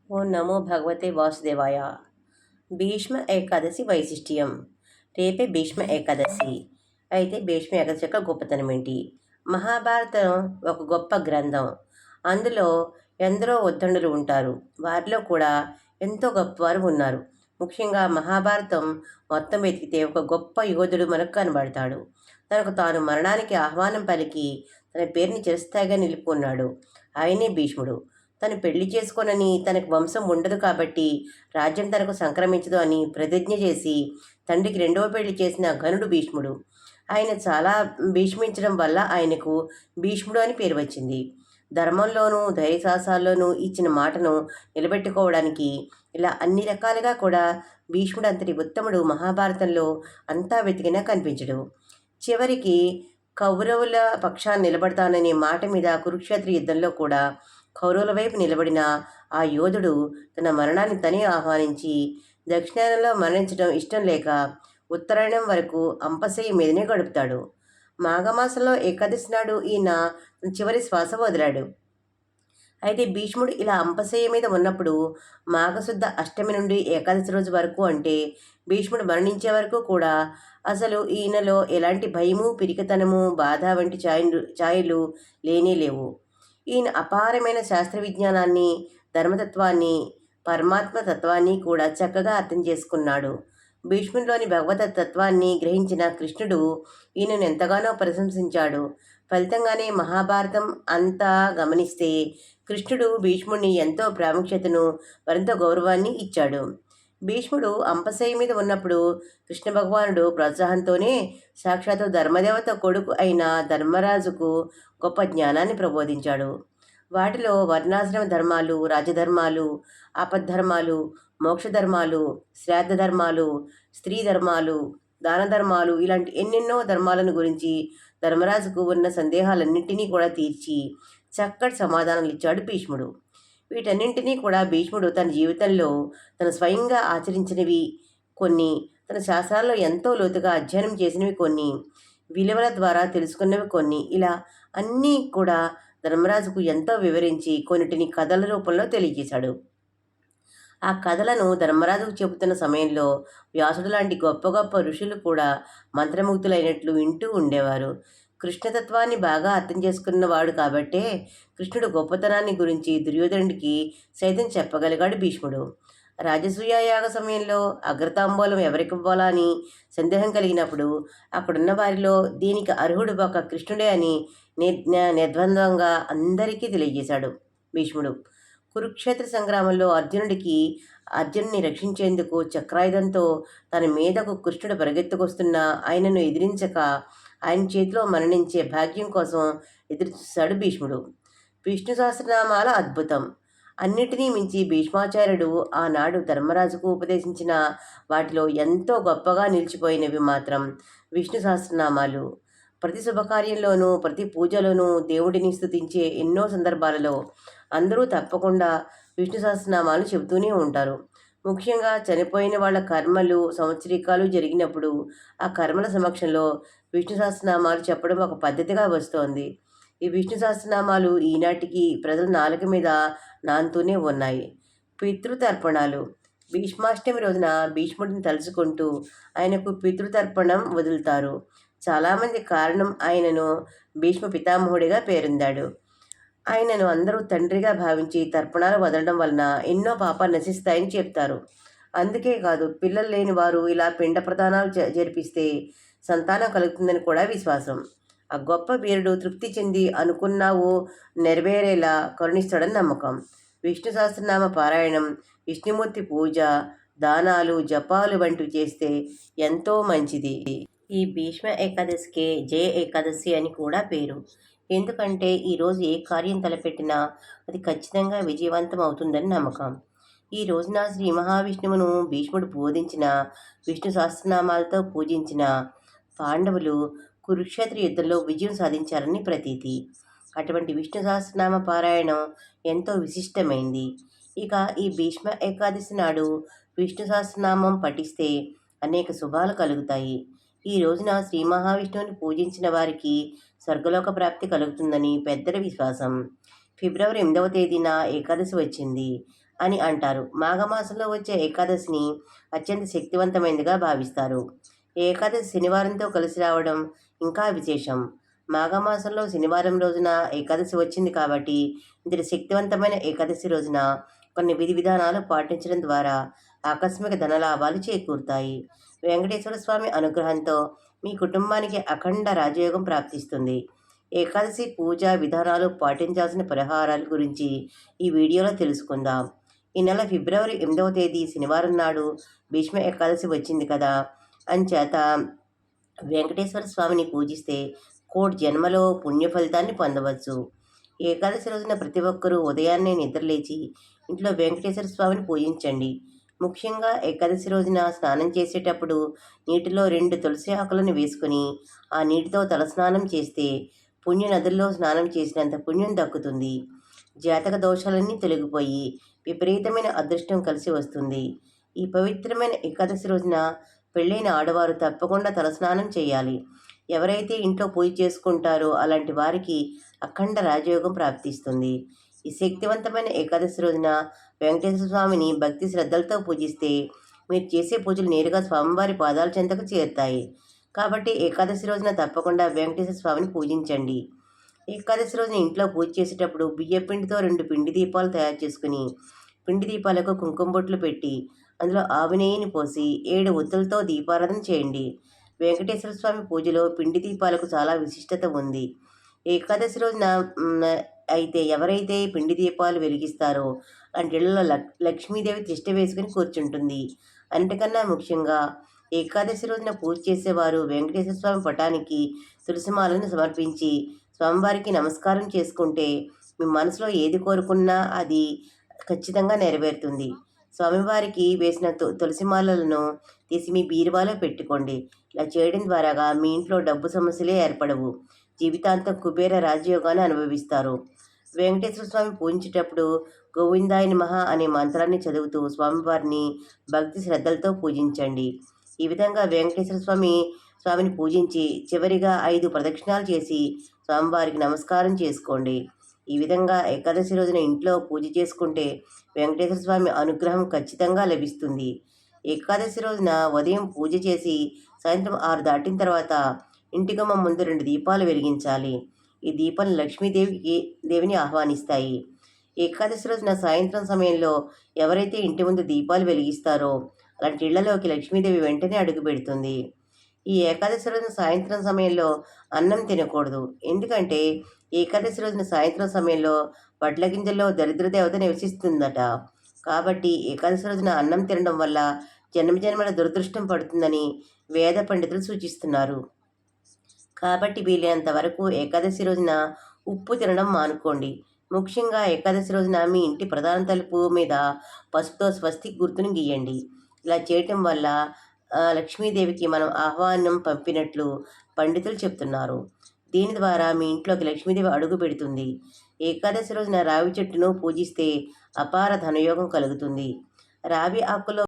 ఓం నమో భగవతే వాసుదేవాయ. భీష్మ ఏకాదశి వైశిష్ట్యం. రేపే భీష్మ ఏకాదశి. అయితే భీష్మ ఏకాదశి యొక్క గొప్పతనం ఏంటి? మహాభారతం ఒక గొప్ప గ్రంథం. అందులో ఎందరో ఉద్దండులు ఉంటారు. వారిలో కూడా ఎంతో గొప్పవారు ఉన్నారు. ముఖ్యంగా మహాభారతం మొత్తం వెతికితే ఒక గొప్ప యోధుడు మనకు కనబడతాడు. తనకు తాను మరణానికి ఆహ్వానం పలికి తన పేరుని చిరస్థాయిగా నిలుపుకున్నాడు. ఆయనే భీష్ముడు. తను పెళ్లి చేసుకోనని, తనకు వంశం ఉండదు కాబట్టి రాజ్యం తనకు సంక్రమించదు అని ప్రతిజ్ఞ చేసి తండ్రికి రెండవ పెళ్లి చేసిన ఘనుడు భీష్ముడు. ఆయన చాలా భీష్మించడం వల్ల ఆయనకు భీష్ముడు అని పేరు వచ్చింది. ధర్మంలోనూ ధైర్యసాహసాల్లోనూ ఇచ్చిన మాటను నిలబెట్టుకోవడానికి ఇలా అన్ని రకాలుగా కూడా భీష్ముడు అంతటి ఉత్తముడు మహాభారతంలో అంతా వెతికినా కనిపించడు. చివరికి కౌరవుల పక్షాన్ని నిలబడతాననే మాట మీద కురుక్షేత్ర యుద్ధంలో కూడా కౌరవుల వైపు నిలబడిన ఆ యోధుడు తన మరణాన్ని తనే ఆహ్వానించి దక్షిణాయనంలో మరణించడం ఇష్టం లేక ఉత్తరాయణం వరకు అంపశయ్య మీదనే గడుపుతాడు. మాఘమాసంలో ఏకాదశి నాడు ఈయన చివరి శ్వాస వదిలాడు. అయితే భీష్ముడు ఇలా అంపశయ్య మీద ఉన్నప్పుడు మాఘశుద్ధ అష్టమి నుండి ఏకాదశి రోజు వరకు, అంటే భీష్ముడు మరణించే వరకు కూడా అసలు ఈయనలో ఎలాంటి భయము, పిరికితనము, బాధ వంటి ఛాయలు లేనే లేవు. ఈయన అపారమైన శాస్త్ర విజ్ఞానాన్ని, ధర్మతత్వాన్ని, పరమాత్మ తత్వాన్ని కూడా చక్కగా అర్థం చేసుకున్నాడు. భీష్ముడిలోని భగవత తత్వాన్ని గ్రహించిన కృష్ణుడు ఈయనను ఎంతగానో ప్రశంసించాడు. ఫలితంగానే మహాభారతం అంతా గమనిస్తే కృష్ణుడు భీష్ముడిని ఎంతో ప్రాముఖ్యతను, మరింత గౌరవాన్ని ఇచ్చాడు. భీష్ముడు అంపశయ్య మీద ఉన్నప్పుడు కృష్ణ భగవానుడు ప్రోత్సాహంతోనే సాక్షాత్తు ధర్మదేవత కొడుకు అయిన ధర్మరాజుకు గొప్ప జ్ఞానాన్ని ప్రబోధించాడు. వాటిలో వర్ణాశ్రమ ధర్మాలు, రాజధర్మాలు, ఆపద్ధర్మాలు, మోక్షధర్మాలు, శ్రాద్ధ ధర్మాలు, స్త్రీ ధర్మాలు, దాన ధర్మాలు, ఇలాంటి ఎన్నెన్నో ధర్మాలను గురించి ధర్మరాజుకు ఉన్న సందేహాలన్నింటినీ కూడా తీర్చి చక్కటి సమాధానాలు ఇచ్చాడు భీష్ముడు. వీటన్నింటినీ కూడా భీష్ముడు తన జీవితంలో తను స్వయంగా ఆచరించినవి కొన్ని, తన శాస్త్రాల్లో ఎంతో లోతుగా అధ్యయనం చేసినవి కొన్ని, విలువల ద్వారా తెలుసుకున్నవి కొన్ని, ఇలా అన్నీ కూడా ధర్మరాజుకు ఎంతో వివరించి కొన్నిటిని కథల రూపంలో తెలియజేశాడు. ఆ కథలను ధర్మరాజుకు చెబుతున్న సమయంలో వ్యాసుడు లాంటి గొప్ప గొప్ప ఋషులు కూడా మంత్రముగ్ధులైనట్లు వింటూ ఉండేవారు. కృష్ణతత్వాన్ని బాగా అర్థం చేసుకున్నవాడు కాబట్టే కృష్ణుడు గొప్పతనాన్ని గురించి దుర్యోధనుడికి సైతం చెప్పగలిగాడు భీష్ముడు. రాజసూయ యాగ సమయంలో అగ్రతాంబూలం ఎవరికివ్వాలా అని సందేహం కలిగినప్పుడు అక్కడున్న వారిలో దీనికి అర్హుడు ఒక కృష్ణుడే అని నిర్ద్వంద్వంగా అందరికీ తెలియజేశాడు భీష్ముడు. కురుక్షేత్ర సంగ్రామంలో అర్జునుడిని రక్షించేందుకు చక్రాయుధంతో తన మీదకు కృష్ణుడు పరిగెత్తుకొస్తున్న ఆయనను ఎదిరించక ఆయన చేతిలో మరణించే భాగ్యం కోసం ఎదురు చూశాడు భీష్ముడు. విష్ణు సహస్రనామాల అద్భుతం. అన్నిటినీ మించి భీష్మాచార్యుడు ఆనాడు ధర్మరాజుకు ఉపదేశించిన వాటిలో ఎంతో గొప్పగా నిలిచిపోయినవి మాత్రం విష్ణు సహస్రనామాలు. ప్రతి శుభకార్యంలోనూ, ప్రతి పూజలోనూ దేవుడిని స్తుతించే ఎన్నో సందర్భాలలో అందరూ తప్పకుండా విష్ణు సహస్రనామాలు చెబుతూనే ఉంటారు. ముఖ్యంగా చనిపోయిన వాళ్ళ కర్మలు, సంవత్సరికాలు జరిగినప్పుడు ఆ కర్మల సమక్షంలో విష్ణు సహస్రనామాలు చెప్పడం ఒక పద్ధతిగా వస్తోంది. ఈ విష్ణు సహస్రనామాలు ఈనాటికి ప్రజల నాలుక మీద నానుతూనే ఉన్నాయి. పితృతర్పణాలు. భీష్మాష్టమి రోజున భీష్ముడిని తలుచుకుంటూ ఆయనకు పితృతర్పణం వదులుతారు. చాలామంది కారణం ఆయనను భీష్మ పితామహుడిగా పేరొందాడు. ఆయనను అందరూ తండ్రిగా భావించి తర్పణాలు వదలడం వలన ఎన్నో పాపాలు నశిస్తాయని చెప్తారు. అందుకే కాదు, పిల్లలు లేని వారు ఇలా పిండ ప్రదానాలు జరిపిస్తే సంతానం కలుగుతుందని కూడా విశ్వాసం. ఆ గొప్ప వీరుడు తృప్తి చెంది అనుకున్నావు నెరవేరేలా కరుణిస్తాడని నమ్మకం. విష్ణు సహస్రనామ పారాయణం, విష్ణుమూర్తి పూజ, దానాలు, జపాలు వంటివి చేస్తే ఎంతో మంచిది. ఈ భీష్మ ఏకాదశికే జయ ఏకాదశి అని కూడా పేరు. ఎందుకంటే ఈరోజు ఏ కార్యం తలపెట్టినా అది ఖచ్చితంగా విజయవంతం అవుతుందని నమ్మకం. ఈ రోజున శ్రీ మహావిష్ణువును భీష్ముడు బోధించిన విష్ణు సహస్రనామాలతో పూజించిన పాండవులు కురుక్షేత్ర యుద్ధంలో విజయం సాధించారని ప్రతీతి. అటువంటి విష్ణు సహస్రనామ పారాయణం ఎంతో విశిష్టమైంది. ఇక ఈ భీష్మ ఏకాదశి నాడు విష్ణు సహస్రనామం పఠిస్తే అనేక శుభాలు కలుగుతాయి. ఈ రోజున శ్రీ మహావిష్ణువుని పూజించిన వారికి స్వర్గలోక ప్రాప్తి కలుగుతుందని పెద్దల విశ్వాసం. ఫిబ్రవరి 8వ తేదీన ఏకాదశి వచ్చింది. అని అంటారు. మాఘమాసంలో వచ్చే ఏకాదశిని అత్యంత శక్తివంతమైనదిగా భావిస్తారు. ఏకాదశి శనివారంతో కలిసి రావడం ఇంకా విశేషం. మాఘమాసంలో శనివారం రోజున ఏకాదశి వచ్చింది కాబట్టి ఇంతటి శక్తివంతమైన ఏకాదశి రోజున కొన్ని విధి విధానాలు పాటించడం ద్వారా ఆకస్మిక ధనలాభాలు చేకూరుతాయి. వెంకటేశ్వర స్వామి అనుగ్రహంతో మీ కుటుంబానికి అఖండ రాజయోగం ప్రాప్తిస్తుంది. ఏకాదశి పూజా విధానాలు పాటించాల్సిన పరిహారాల గురించి ఈ వీడియోలో తెలుసుకుందాం. ఈ నెల ఫిబ్రవరి 8వ తేదీ శనివారం నాడు భీష్మ ఏకాదశి వచ్చింది కదా, అంచేత వెంకటేశ్వర స్వామిని పూజిస్తే కోటి జన్మలో పుణ్య ఫలితాన్ని పొందవచ్చు. ఏకాదశి రోజున ప్రతి ఒక్కరూ ఉదయాన్నే నిద్రలేచి ఇంట్లో వెంకటేశ్వర స్వామిని పూజించండి. ముఖ్యంగా ఏకాదశి రోజున స్నానం చేసేటప్పుడు నీటిలో 2 తులసి ఆకులను వేసుకుని ఆ నీటితో తలస్నానం చేస్తే పుణ్య నదుల్లో స్నానం చేసినంత పుణ్యం దక్కుతుంది. జాతక దోషాలన్నీ తొలగిపోయి విపరీతమైన అదృష్టం కలిసి వస్తుంది. ఈ పవిత్రమైన ఏకాదశి రోజున పెళ్ళైన ఆడవారు తప్పకుండా తలస్నానం చేయాలి. ఎవరైతే ఇంట్లో పూజ చేసుకుంటారో అలాంటి వారికి అఖండ రాజయోగం ప్రాప్తిస్తుంది. ఈ శక్తివంతమైన ఏకాదశి రోజున వెంకటేశ్వర స్వామిని భక్తి శ్రద్ధలతో పూజిస్తే మీరు చేసే పూజలు నేరుగా స్వామివారి పాదాల చెంతకు చేరుతాయి. కాబట్టి ఏకాదశి రోజున తప్పకుండా వెంకటేశ్వర స్వామిని పూజించండి. ఏకాదశి రోజున ఇంట్లో పూజ చేసేటప్పుడు బియ్యపిండితో 2 పిండి దీపాలు తయారు చేసుకుని పిండి దీపాలకు కుంకుమ బొట్లు పెట్టి అందులో ఆవు నెయ్యిని పోసి 7 ఒత్తులతో దీపారాధన చేయండి. వెంకటేశ్వర స్వామి పూజలో పిండి దీపాలకు చాలా విశిష్టత ఉంది. ఏకాదశి రోజున అయితే ఎవరైతే పిండి దీపాలు వెలిగిస్తారో అలాంటి ఇళ్లలో లక్ష్మీదేవి తిష్ట వేసుకుని కూర్చుంటుంది. అన్నిటికన్నా ముఖ్యంగా ఏకాదశి రోజున పూజ చేసేవారు వెంకటేశ్వర స్వామి పటానికి తులసిమాలను సమర్పించి స్వామివారికి నమస్కారం చేసుకుంటే మీ మనసులో ఏది కోరుకున్నా అది ఖచ్చితంగా నెరవేరుతుంది. స్వామివారికి వేసిన తులసిమాలలను తీసి మీ బీరువాలో పెట్టుకోండి. ఇలా చేయడం ద్వారా మీ ఇంట్లో డబ్బు సమస్యలే ఏర్పడవు. జీవితాంతం కుబేర రాజయోగాన్ని అనుభవిస్తారు. వెంకటేశ్వర స్వామి పూజించేటప్పుడు గోవిందాయ నమః అనే మంత్రాన్ని చదువుతూ స్వామివారిని భక్తి శ్రద్ధలతో పూజించండి. ఈ విధంగా వెంకటేశ్వర స్వామిని పూజించి చివరిగా 5 ప్రదక్షిణాలు చేసి స్వామివారికి నమస్కారం చేసుకోండి. ఈ విధంగా ఏకాదశి రోజున ఇంట్లో పూజ చేసుకుంటే వెంకటేశ్వర స్వామి అనుగ్రహం ఖచ్చితంగా లభిస్తుంది. ఏకాదశి రోజున ఉదయం పూజ చేసి సాయంత్రం 6 దాటిన తర్వాత ఇంటి గుమ్మం ముందు 2 దీపాలు వెలిగించాలి. ఈ దీపాలు లక్ష్మీదేవిని ఆహ్వానిస్తాయి. ఏకాదశి రోజున సాయంత్రం సమయంలో ఎవరైతే ఇంటి ముందు దీపాలు వెలిగిస్తారో అలాంటి ఇళ్లలోకి లక్ష్మీదేవి వెంటనే అడుగు పెడుతుంది. ఈ ఏకాదశి రోజున సాయంత్రం సమయంలో అన్నం తినకూడదు. ఎందుకంటే ఏకాదశి రోజున సాయంత్రం సమయంలో వడ్ల గింజల్లో దరిద్ర దేవత నివసిస్తుందట. కాబట్టి ఏకాదశి రోజున అన్నం తినడం వల్ల జన్మజన్మల దురదృష్టం పడుతుందని వేద పండితులు సూచిస్తున్నారు. కాబట్టి వీలైనంత వరకు ఏకాదశి రోజున ఉప్పు తినడం మానుకోండి. ముఖ్యంగా ఏకాదశి రోజున మీ ఇంటి ప్రధాన తలుపు మీద పసుపుతో స్వస్తిక్ గుర్తును గీయండి. ఇలా చేయటం వల్ల లక్ష్మీదేవికి మనం ఆహ్వానం పంపినట్లు పండితులు చెప్తున్నారు. దీని ద్వారా మీ ఇంట్లోకి లక్ష్మీదేవి అడుగు పెడుతుంది. ఏకాదశి రోజున రావి చెట్టును పూజిస్తే అపార ధనయోగం కలుగుతుంది. రావి ఆకులో